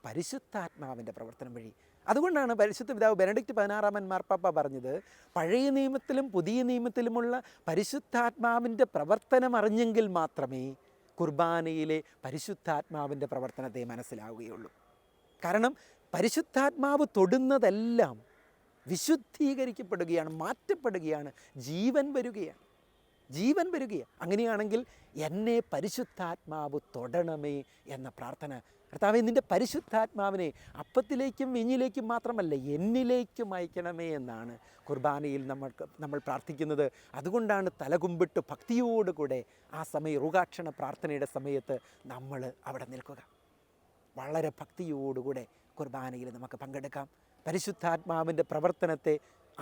പരിശുദ്ധാത്മാവിൻ്റെ പ്രവർത്തനം വഴി. അതുകൊണ്ടാണ് പരിശുദ്ധ പിതാവ് ബെനഡിക്റ്റ് 16 മാർപ്പാപ്പ പറഞ്ഞത്, പഴയ നിയമത്തിലും പുതിയ നിയമത്തിലുമുള്ള പരിശുദ്ധാത്മാവിൻ്റെ പ്രവർത്തനം അറിഞ്ഞെങ്കിൽ മാത്രമേ കുർബാനയിലെ പരിശുദ്ധാത്മാവിൻ്റെ പ്രവർത്തനത്തെ മനസ്സിലാവുകയുള്ളൂ. കാരണം പരിശുദ്ധാത്മാവ് തൊടുന്നതെല്ലാം വിശുദ്ധീകരിക്കപ്പെടുകയാണ്, മാറ്റപ്പെടുകയാണ്, ജീവൻ വരികയാണ്. അങ്ങനെയാണെങ്കിൽ എന്നെ പരിശുദ്ധാത്മാവ് തൊടണമേ എന്ന പ്രാർത്ഥന. കർത്താവേ, നിൻ്റെ പരിശുദ്ധാത്മാവിനെ അപ്പത്തിലേക്കും വീഞ്ഞിലേക്കും മാത്രമല്ല എന്നിലേക്കും അയക്കണമേ എന്നാണ് കുർബാനയിൽ നമ്മൾ പ്രാർത്ഥിക്കുന്നത്. അതുകൊണ്ടാണ് തലകുമ്പിട്ട് ഭക്തിയോടുകൂടെ ആ സമയം റൂഹാക്ഷണ പ്രാർത്ഥനയുടെ സമയത്ത് നമ്മൾ അവിടെ നിൽക്കുക. വളരെ ഭക്തിയോടുകൂടെ കുർബാനയിൽ നമുക്ക് പങ്കെടുക്കാം. പരിശുദ്ധാത്മാവിൻ്റെ പ്രവർത്തനത്തെ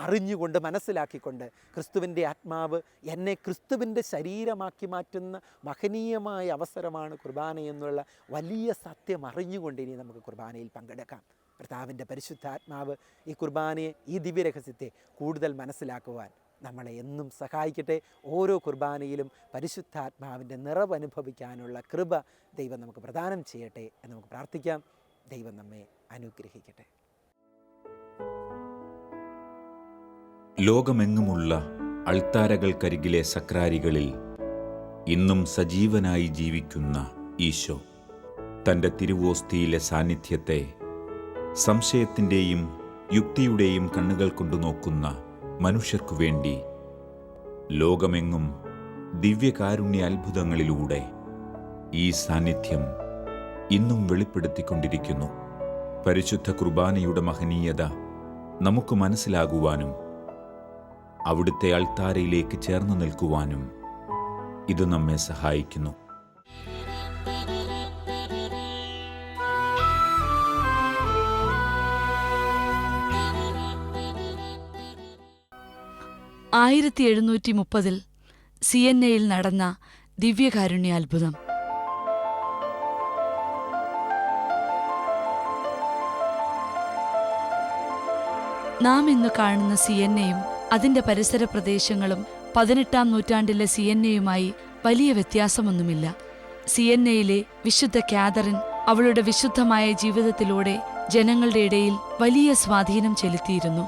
അറിഞ്ഞുകൊണ്ട് മനസ്സിലാക്കിക്കൊണ്ട് ക്രിസ്തുവിൻ്റെ ആത്മാവ് എന്നെ ക്രിസ്തുവിൻ്റെ ശരീരമാക്കി മാറ്റുന്ന മഹനീയമായ അവസരമാണ് കുർബാന എന്നുള്ള വലിയ സത്യം അറിഞ്ഞുകൊണ്ട് ഇനി നമുക്ക് കുർബാനയിൽ പങ്കെടുക്കാം. കർത്താവിൻ്റെ പരിശുദ്ധാത്മാവ് ഈ കുർബാനയെ, ഈ ദിവ്യരഹസ്യത്തെ കൂടുതൽ മനസ്സിലാക്കുവാൻ നമ്മളെ എന്നും സഹായിക്കട്ടെ. ഓരോ കുർബാനയിലും പരിശുദ്ധാത്മാവിൻ്റെ നിറവ് അനുഭവിക്കാനുള്ള കൃപ ദൈവം നമുക്ക് പ്രദാനം ചെയ്യട്ടെ എന്ന് നമുക്ക് പ്രാർത്ഥിക്കാം. ദൈവം നമ്മെ അനുഗ്രഹിക്കട്ടെ. ലോകമെങ്ങുമുള്ള അൾത്താരകൾക്കരികിലെ സക്രാരികളിൽ ഇന്നും സജീവനായി ജീവിക്കുന്ന ഈശോ തൻ്റെ തിരുവോസ്തിയിലെ സാന്നിധ്യത്തെ സംശയത്തിൻ്റെയും യുക്തിയുടെയും കണ്ണുകൾ കൊണ്ടു നോക്കുന്ന മനുഷ്യർക്കു വേണ്ടി ലോകമെങ്ങും ദിവ്യകാരുണ്യ അത്ഭുതങ്ങളിലൂടെ ഈ സാന്നിധ്യം ഇന്നും വെളിപ്പെടുത്തിക്കൊണ്ടിരിക്കുന്നു. പരിശുദ്ധ കുർബാനയുടെ മഹനീയത നമുക്ക് മനസ്സിലാകുവാനും അവിടുത്തെ അൾത്താരയിലേക്ക് ചേർന്ന് നിൽക്കുവാനും ഇത് നമ്മെ സഹായിക്കുന്നു. ൽ CNAയിൽ നടന്ന ദിവ്യകാരുണ്യ അത്ഭുതം. നാം ഇന്ന് കാണുന്ന CNAയും അതിന്റെ പരിസര പ്രദേശങ്ങളും 18-ാം നൂറ്റാണ്ടിലെ CNAയുമായി വലിയ വ്യത്യാസമൊന്നുമില്ല. CNAയിലെ വിശുദ്ധ കാതറിൻ അവളുടെ വിശുദ്ധമായ ജീവിതത്തിലൂടെ ജനങ്ങളുടെ ഇടയിൽ വലിയ സ്വാധീനം ചെലുത്തിയിരുന്നു.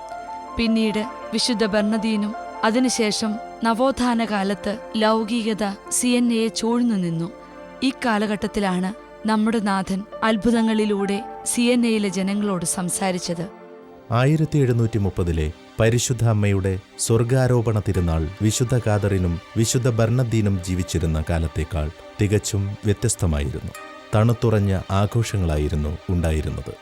പിന്നീട് വിശുദ്ധ ബർണദീനും അതിനുശേഷം നവോത്ഥാന കാലത്ത് ലൗകികത CNAയെ ചൂഴ്ന്നു നിന്നു. ഈ കാലഘട്ടത്തിലാണ് നമ്മുടെ നാഥൻ അത്ഭുതങ്ങളിലൂടെ CNAയിലെ ജനങ്ങളോട് സംസാരിച്ചത്. 1730 പരിശുദ്ധ അമ്മയുടെ സ്വർഗാരോപണ തിരുനാൾ വിശുദ്ധ കാതറിനും വിശുദ്ധ ബർണദീനും ജീവിച്ചിരുന്ന കാലത്തേക്കാൾ തികച്ചും വ്യത്യസ്തമായിരുന്നു. തണുത്തുറഞ്ഞ ആഘോഷങ്ങളായിരുന്നു ഉണ്ടായിരുന്നത്.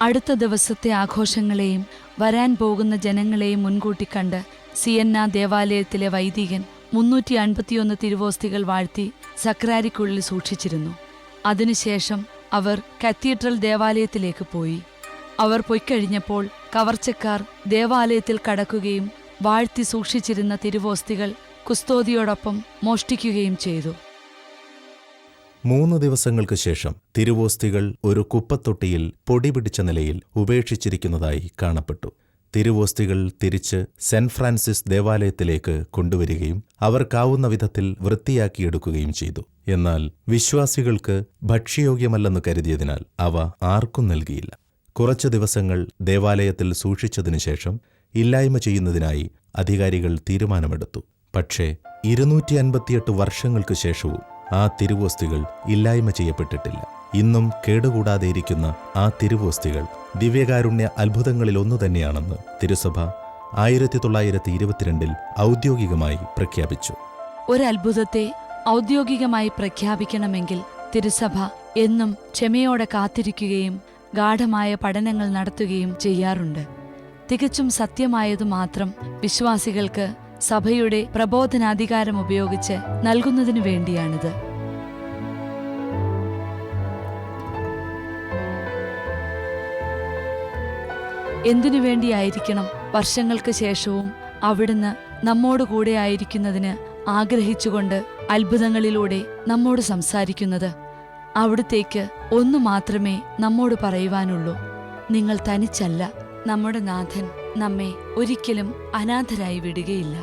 അടുത്ത ദിവസത്തെ ആഘോഷങ്ങളെയും വരാൻ പോകുന്ന ജനങ്ങളെയും മുൻകൂട്ടി കണ്ട് സിയന്ന ദേവാലയത്തിലെ വൈദികൻ 351 തിരുവോസ്തികൾ വാഴ്ത്തി സക്രാരിക്കുള്ളിൽ സൂക്ഷിച്ചിരുന്നു. അതിനുശേഷം അവർ കത്തീഡ്രൽ ദേവാലയത്തിലേക്ക് പോയി. അവർ പൊയ്ക്കഴിഞ്ഞപ്പോൾ കവർച്ചക്കാർ ദേവാലയത്തിൽ കടക്കുകയും വാഴ്ത്തി സൂക്ഷിച്ചിരുന്ന തിരുവോസ്തികൾ കുസ്തോദിയോടൊപ്പം മോഷ്ടിക്കുകയും ചെയ്തു. 3 ദിവസങ്ങൾക്ക് ശേഷം തിരുവോസ്തികൾ ഒരു കുപ്പത്തൊട്ടിയിൽ പൊടി പിടിച്ച നിലയിൽ ഉപേക്ഷിച്ചിരിക്കുന്നതായി കാണപ്പെട്ടു. തിരുവോസ്തികൾ തിരിച്ച് സെന്റ് ഫ്രാൻസിസ് ദേവാലയത്തിലേക്ക് കൊണ്ടുവരികയും അവർക്കാവുന്ന വിധത്തിൽ വൃത്തിയാക്കിയെടുക്കുകയും ചെയ്തു. എന്നാൽ വിശ്വാസികൾക്ക് ഭക്ഷ്യയോഗ്യമല്ലെന്ന് കരുതിയതിനാൽ അവ ആർക്കും നൽകിയില്ല. കുറച്ചു ദിവസങ്ങൾ ദേവാലയത്തിൽ സൂക്ഷിച്ചതിനു ശേഷം ഇല്ലായ്മ ചെയ്യുന്നതിനായി അധികാരികൾ തീരുമാനമെടുത്തു. പക്ഷേ 258 വർഷങ്ങൾക്ക് ശേഷവും ആ തിരുവോസ്തികൾ ഇല്ലായ്മ ചെയ്യപ്പെട്ടിട്ടില്ല. ഇന്നും കേടുകൂടാതെയിരിക്കുന്ന ആ തിരുവോസ്തികൾ ദിവ്യകാരുണ്യ അത്ഭുതങ്ങളിലൊന്നു തന്നെയാണെന്ന് തിരുസഭ 1922 ഔദ്യോഗികമായി പ്രഖ്യാപിച്ചു. ഒരത്ഭുതത്തെ ഔദ്യോഗികമായി പ്രഖ്യാപിക്കണമെങ്കിൽ തിരുസഭ എന്നും ക്ഷമയോടെ കാത്തിരിക്കുകയും ഗാഢമായ പഠനങ്ങൾ നടത്തുകയും ചെയ്യാറുണ്ട്. തികച്ചും സത്യമായതു മാത്രം വിശ്വാസികൾക്ക് സഭയുടെ പ്രബോധനാധികാരം ഉപയോഗിച്ച് നൽകുന്നതിനു വേണ്ടിയാണിത്. എന്തിനു വേണ്ടിയായിരിക്കണം വർഷങ്ങൾക്ക് ശേഷവും അവിടുന്ന് നമ്മോടുകൂടെ ആയിരിക്കുന്നതിന് ആഗ്രഹിച്ചുകൊണ്ട് അത്ഭുതങ്ങളിലൂടെ നമ്മോട് സംസാരിക്കുന്നത്? അവിടുത്തേക്ക് ഒന്നു മാത്രമേ നമ്മോട് പറയുവാനുള്ളൂ: നിങ്ങൾ തനിച്ചല്ല. നമ്മുടെ നാഥൻ നമ്മെ ഒരിക്കലും അനാഥരായി വിടുകയില്ല.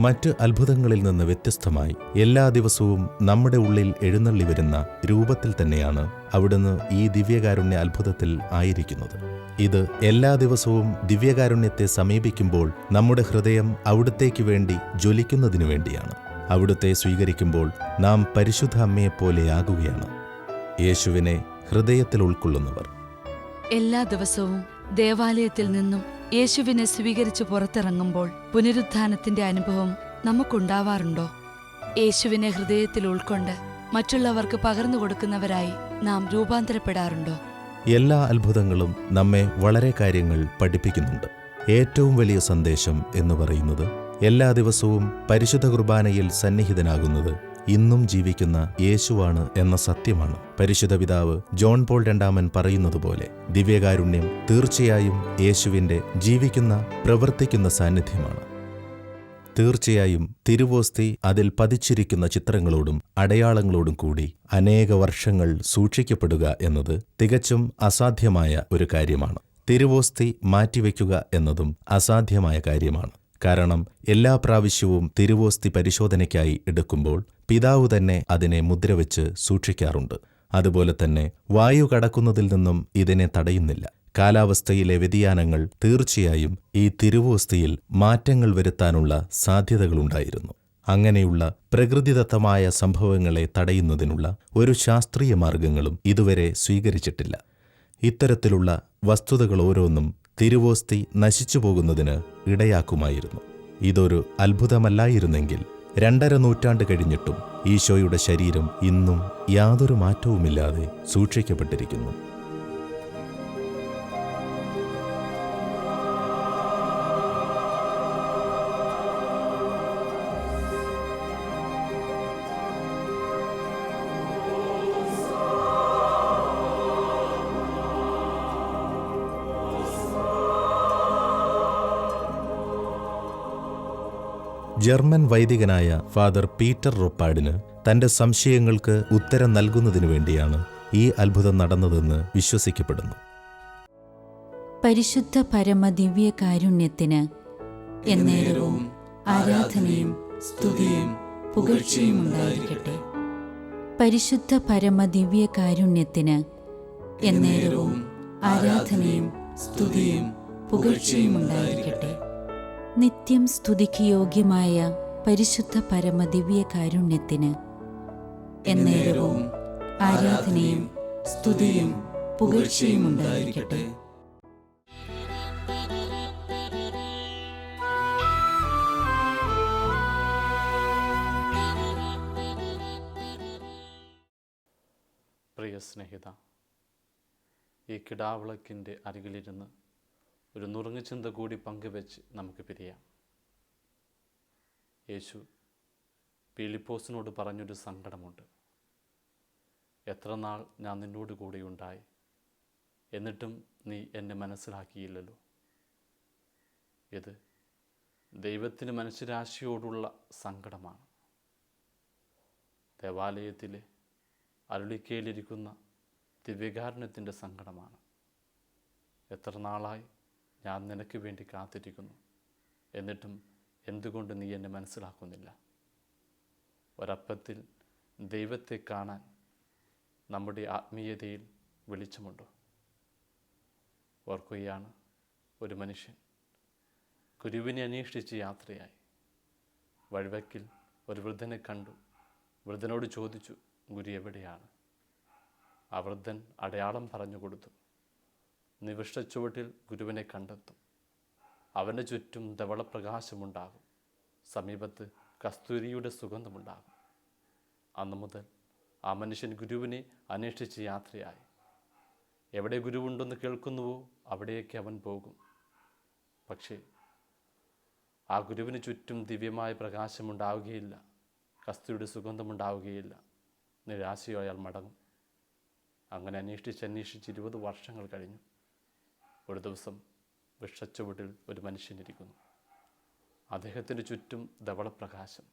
മറ്റ് അത്ഭുതങ്ങളിൽ നിന്ന് വ്യത്യസ്തമായി എല്ലാ ദിവസവും നമ്മുടെ ഉള്ളിൽ എഴുന്നള്ളി വരുന്ന രൂപത്തിൽ തന്നെയാണ് അവിടുന്ന് ഈ ദിവ്യകാരുണ്യ അത്ഭുതത്തിൽ ആയിരിക്കുന്നത്. ഇത് എല്ലാ ദിവസവും ദിവ്യകാരുണ്യത്തെ സമീപിക്കുമ്പോൾ നമ്മുടെ ഹൃദയം അവിടുത്തേക്ക് വേണ്ടി ജ്വലിക്കുന്നതിനു വേണ്ടിയാണ്. അവിടുത്തെ സ്വീകരിക്കുമ്പോൾ നാം പരിശുദ്ധ അമ്മയെപ്പോലെയാകുകയാണ്. യേശുവിനെ ഹൃദയത്തിൽ ഉൾക്കൊള്ളുന്നവർ. എല്ലാ ദിവസവും ദേവാലയത്തിൽ നിന്നും യേശുവിനെ സ്വീകരിച്ചു പുറത്തിറങ്ങുമ്പോൾ പുനരുത്ഥാനത്തിന്റെ അനുഭവം നമുക്കുണ്ടാവാറുണ്ടോ? യേശുവിനെ ഹൃദയത്തിൽ ഉൾക്കൊണ്ട് മറ്റുള്ളവർക്ക് പകർന്നു കൊടുക്കുന്നവരായി നാം രൂപാന്തരപ്പെടാറുണ്ടോ? എല്ലാ അത്ഭുതങ്ങളും നമ്മെ വളരെ കാര്യങ്ങൾ പഠിപ്പിക്കുന്നുണ്ട്. ഏറ്റവും വലിയ സന്ദേശം എന്ന് പറയുന്നത് എല്ലാ ദിവസവും പരിശുദ്ധ കുർബാനയിൽ സന്നിഹിതനാകുന്നത് ഇന്നും ജീവിക്കുന്ന യേശുവാണ് എന്ന സത്യമാണ്. പരിശുദ്ധ പിതാവ് ജോൺ പോൾ രണ്ടാമൻ പറയുന്നതുപോലെ ദിവ്യകാരുണ്യം തീർച്ചയായും യേശുവിൻ്റെ ജീവിക്കുന്ന പ്രവർത്തിക്കുന്ന സാന്നിധ്യമാണ്. തീർച്ചയായും തിരുവോസ്തി അതിൽ പതിച്ചിരിക്കുന്ന ചിത്രങ്ങളോടും അടയാളങ്ങളോടും കൂടി അനേക വർഷങ്ങൾ സൂക്ഷിക്കപ്പെടുക എന്നത് തികച്ചും അസാധ്യമായ ഒരു കാര്യമാണ്. തിരുവോസ്തി മാറ്റിവെക്കുക എന്നതും അസാധ്യമായ കാര്യമാണ്. കാരണം എല്ലാ പ്രാവശ്യവും തിരുവോസ്തി പരിശോധനയ്ക്കായി എടുക്കുമ്പോൾ പിതാവ് തന്നെ അതിനെ മുദ്രവെച്ച് സൂക്ഷിക്കാറുണ്ട്. അതുപോലെ തന്നെ വായു കടക്കുന്നതിൽ നിന്നും ഇതിനെ തടയുന്നില്ല. കാലാവസ്ഥയിലെ വ്യതിയാനങ്ങൾ തീർച്ചയായും ഈ തിരുവോസ്തിയിൽ മാറ്റങ്ങൾ വരുത്താനുള്ള സാധ്യതകളുണ്ടായിരുന്നു. അങ്ങനെയുള്ള പ്രകൃതിദത്തമായ സംഭവങ്ങളെ തടയുന്നതിനുള്ള ഒരു ശാസ്ത്രീയ മാർഗങ്ങളും ഇതുവരെ സ്വീകരിച്ചിട്ടില്ല. ഇത്തരത്തിലുള്ള വസ്തുതകൾ ഓരോന്നും തിരുവോസ്തി നശിച്ചുപോകുന്നതിന് ഇടയാക്കുമായിരുന്നു. ഇതൊരു അത്ഭുതമല്ലായിരുന്നെങ്കിൽ 2.5 നൂറ്റാണ്ട് കഴിഞ്ഞിട്ടും ഈശോയുടെ ശരീരം ഇന്നും യാതൊരു മാറ്റവുമില്ലാതെ സൂക്ഷിക്കപ്പെട്ടിരിക്കുന്നു. ജർമ്മൻ വൈദികനായ ഫാദർ പീറ്റർ റൊപ്പാഡിന് തന്റെ സംശയങ്ങൾക്ക് ഉത്തരം നൽകുന്നതിനു വേണ്ടിയാണ് ഈ അത്ഭുതം നടന്നതെന്ന് വിശ്വസിക്കപ്പെടുന്നു. പരിശുദ്ധ പരമദിവ്യ കാരുണ്യത്തിന് എന്നേരവും ആരാധനയും സ്തുതിയും പുകഴ്ചയും ഉണ്ടായിരിക്കട്ടെ. പരിശുദ്ധ പരമദിവ്യ കാരുണ്യത്തിന് എന്നേരവും ആരാധനയും സ്തുതിയും പുകഴ്ചയും ഉണ്ടായിരിക്കട്ടെ. നിത്യം സ്തുതിക്ക് യോഗ്യമായ പരിശുദ്ധ പരമദിവ്യ കാരുണ്യത്തിന് എന്നേരവും ആരാധനയും സ്തുതിയും പുകഴ്ചയും ഉണ്ടായിരിക്കട്ടെ. പ്രിയ സ്നേഹിത, ഈ കിടാവിളക്കിൻ്റെ അരികിലിരുന്ന് ഒരു നുറുങ്ങുചിന്ത കൂടി പങ്കുവെച്ച് നമുക്ക് പിരിയാം. യേശു ഫിലിപ്പോസിനോട് പറഞ്ഞൊരു സങ്കടമുണ്ട്. എത്ര നാൾ ഞാൻ നിന്നോട് കൂടെയുണ്ടായി, എന്നിട്ടും നീ എന്നെ മനസ്സിലാക്കിയില്ലല്ലോ. ഇത് ദൈവത്തിന് മനുഷ്യരാശിയോടുള്ള സങ്കടമാണ്. ദേവാലയത്തിലെ അരുളിക്കയിലിരിക്കുന്ന ദിവ്യകാരുണ്യത്തിൻ്റെ സങ്കടമാണ്. എത്ര നാളായി ഞാൻ നിനക്ക് വേണ്ടി കാത്തിരിക്കുന്നു, എന്നിട്ടും എന്തുകൊണ്ട് നീ എന്നെ മനസ്സിലാക്കുന്നില്ല? ഒരപ്പത്തിൽ ദൈവത്തെ കാണാൻ നമ്മുടെ ആത്മീയതയിൽ വെളിച്ചമുണ്ടോ? ഓർക്കുകയാണ്, ഒരു മനുഷ്യൻ ഗുരുവിനെ അന്വേഷിച്ച് യാത്രയായി. വഴിവക്കിൽ ഒരു വൃദ്ധനെ കണ്ടു. വൃദ്ധനോട് ചോദിച്ചു, ഗുരു എവിടെയാണ്? ആ വൃദ്ധൻ അടയാളം പറഞ്ഞു കൊടുത്തു. നീ വൃക്ഷച്ചുവട്ടിൽ ഗുരുവിനെ കണ്ടെത്തും. അവൻ്റെ ചുറ്റും ധവളപ്രകാശമുണ്ടാകും. സമീപത്ത് കസ്തൂരിയുടെ സുഗന്ധമുണ്ടാകും. അന്നു മുതൽ ആ മനുഷ്യൻ ഗുരുവിനെ അന്വേഷിച്ച് യാത്രയായി. എവിടെ ഗുരുവുണ്ടെന്ന് കേൾക്കുന്നുവോ അവിടേക്ക് അവൻ പോകും. പക്ഷേ ആ ഗുരുവിന് ചുറ്റും ദിവ്യമായ പ്രകാശമുണ്ടാവുകയില്ല, കസ്തൂരിയുടെ സുഗന്ധമുണ്ടാവുകയില്ല. നിരാശയോ അയാൾ മടങ്ങും. അങ്ങനെ അന്വേഷിച്ച് 20 വർഷങ്ങൾ കഴിഞ്ഞു. ഒരു ദിവസം വൃക്ഷച്ചുവട്ടിൽ ഒരു മനുഷ്യനിരിക്കുന്നു. അദ്ദേഹത്തിന് ചുറ്റും ധവളപ്രകാശം,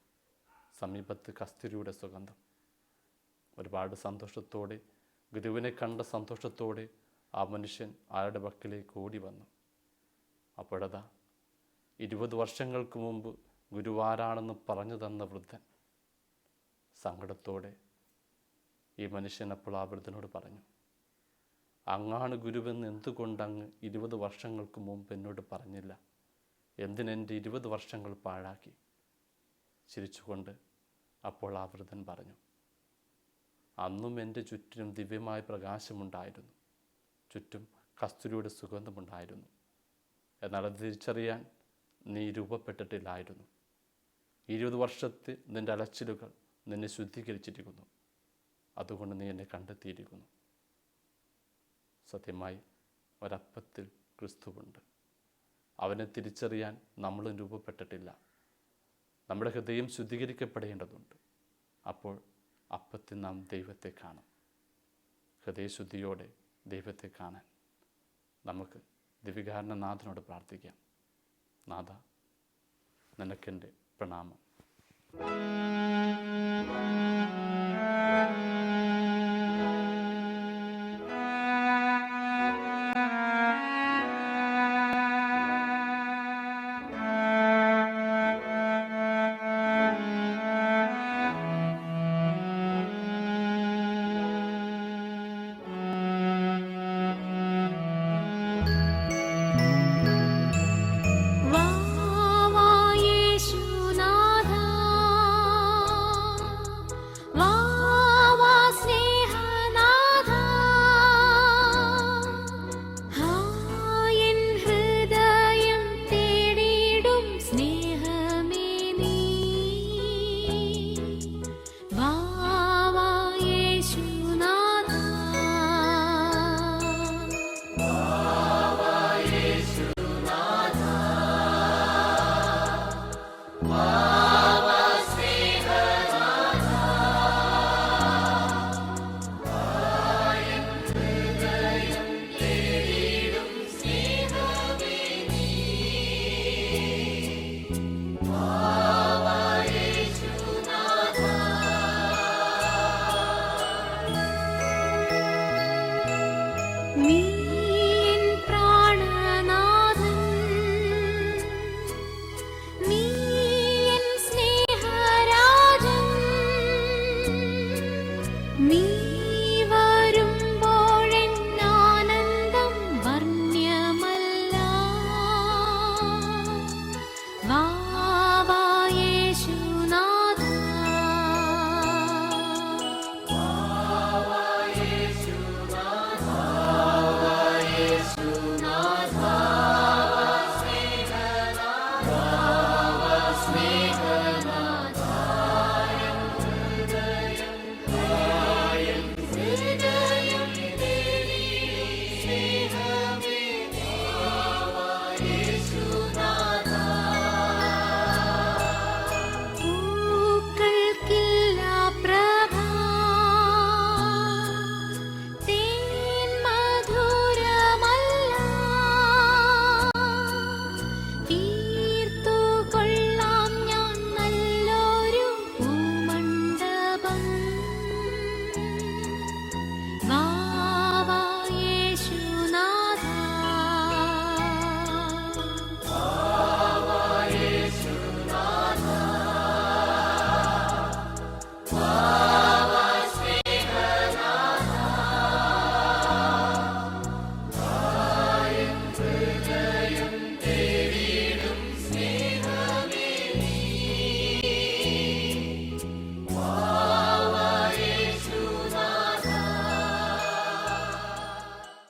സമീപത്ത് കസ്തൂരിയുടെ സുഗന്ധം. ഒരുപാട് സന്തോഷത്തോടെ, ഗുരുവിനെ കണ്ട സന്തോഷത്തോടെ ആ മനുഷ്യൻ അയാളുടെ പക്കലേക്ക് ഓടി വന്നു. അപ്പോഴതാ 20 വർഷങ്ങൾക്ക് മുമ്പ് ഗുരുവാരാണെന്ന് പറഞ്ഞു തന്ന വൃദ്ധൻ സങ്കടത്തോടെ ഈ മനുഷ്യൻ അപ്പോൾ ആ വൃദ്ധനോട് പറഞ്ഞു, അങ്ങാണ് ഗുരുവെന്ന് എന്തുകൊണ്ടങ്ങ് 20 വർഷങ്ങൾക്ക് മുമ്പ് എന്നോട് പറഞ്ഞില്ല? എന്തിനെൻ്റെ 20 വർഷങ്ങൾ പാഴാക്കി? ചിരിച്ചുകൊണ്ട് അപ്പോൾ ആ വൃദ്ധൻ പറഞ്ഞു, അന്നും എൻ്റെ ചുറ്റിനും ദിവ്യമായ പ്രകാശമുണ്ടായിരുന്നു, ചുറ്റും കസ്തൂരിയുടെ സുഗന്ധമുണ്ടായിരുന്നു. എന്നാൽ അത് തിരിച്ചറിയാൻ നീ രൂപപ്പെട്ടിട്ടില്ലായിരുന്നു. 20 വർഷത്തിൽ നിൻ്റെ അലച്ചിലുകൾ നിന്നെ ശുദ്ധീകരിച്ചിരിക്കുന്നു. അതുകൊണ്ട് നീ എന്നെ കണ്ടെത്തിയിരിക്കുന്നു. സത്യമായി ഒരപ്പത്തിൽ ക്രിസ്തുവുണ്ട്. അവനെ തിരിച്ചറിയാൻ നമ്മളും രൂപപ്പെട്ടിട്ടില്ല. നമ്മുടെ ഹൃദയം ശുദ്ധീകരിക്കപ്പെടേണ്ടതുണ്ട്. അപ്പോൾ അപ്പത്തിൽ നാം ദൈവത്തെ കാണും. ഹൃദയശുദ്ധിയോടെ ദൈവത്തെ കാണാൻ നമുക്ക് ദിവികാരണനാഥനോട് പ്രാർത്ഥിക്കാം. നാഥ, നിനക്കെൻ്റെ പ്രണാമം.